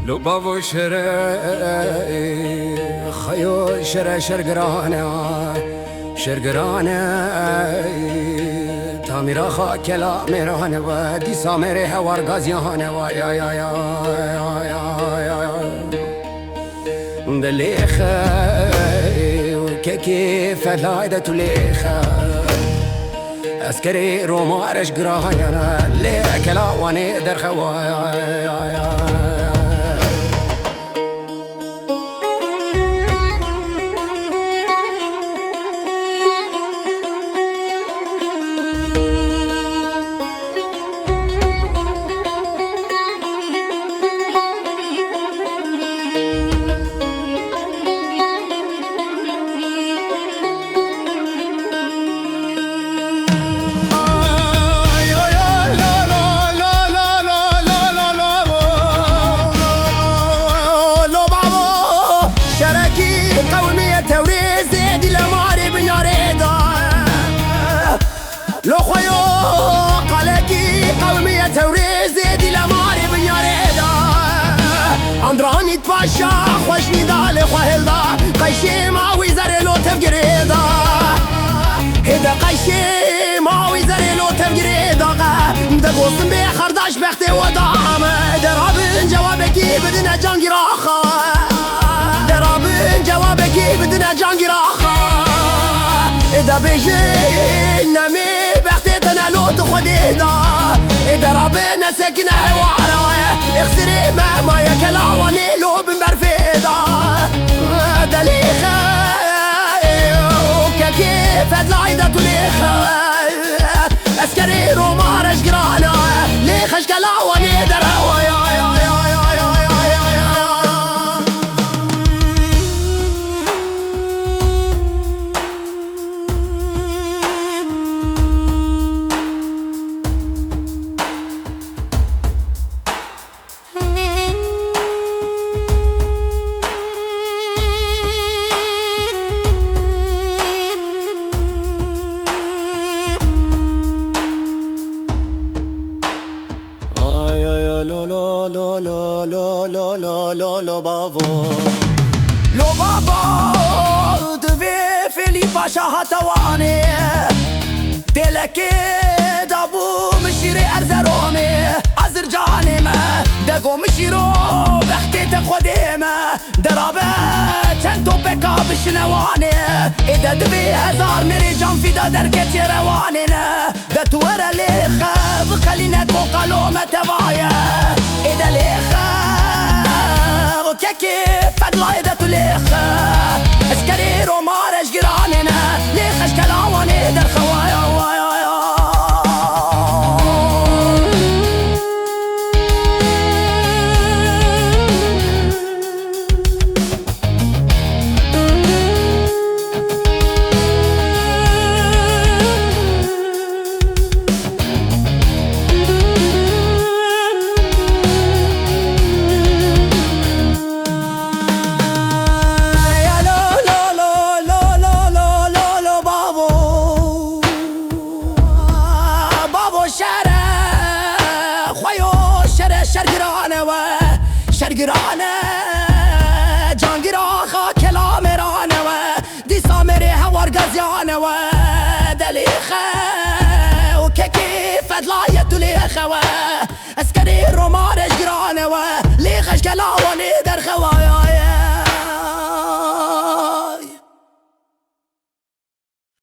لو بابو خيو شرقرانة تاميرا خا كلا ميرانة ودي سامري هوار غازيانة يا يا يا دليخة وكيكي فلايدة تليخة عسكري روما رش قرايانا ليك لا واني درخوا لو خويو قالكي قومية توريزي دي لماري بنياريدا اندراني تباشا خوشني دالي خوهلدا قيشي ماوي زريلو تفقريدا هيدا قيشي ماوي زريلو تفقريدا دا قوصن بي خرداش بختي ودام درابن جوابكي بدنا جانجي راخا درابن جوابكي بدنا جانجي راخا إذا بيجي نمي بختيتنا لو تخديدا إذا ربنا سكنة وعرايا اغسري ما يكلاواني لو بمبرفيدا دليخة وكيف هدلايدة تليخة اسكري روما رش قرانا ليخش كلاواني دراويا لو بابا دفي فيلي باشا هتواني دلكي دابو مشيري ارزرومي ازرجاني ما دقو مشيرو بختي تخديمة درابة چندو بكا بشنواني اذا دفي هزار ميري جان في دا دركتي رواني دا تورا ليخة بخلينا تبقى لومة تبايا اذا ليخة كيف فدلايدة تليخة اسكري روما رش قراننا ليخش كلاواني در خوايا شرقرانة جانقرا خا كلام رانة دي سامري هوار غازيانة دليخة وكيكي فدلاية دليخة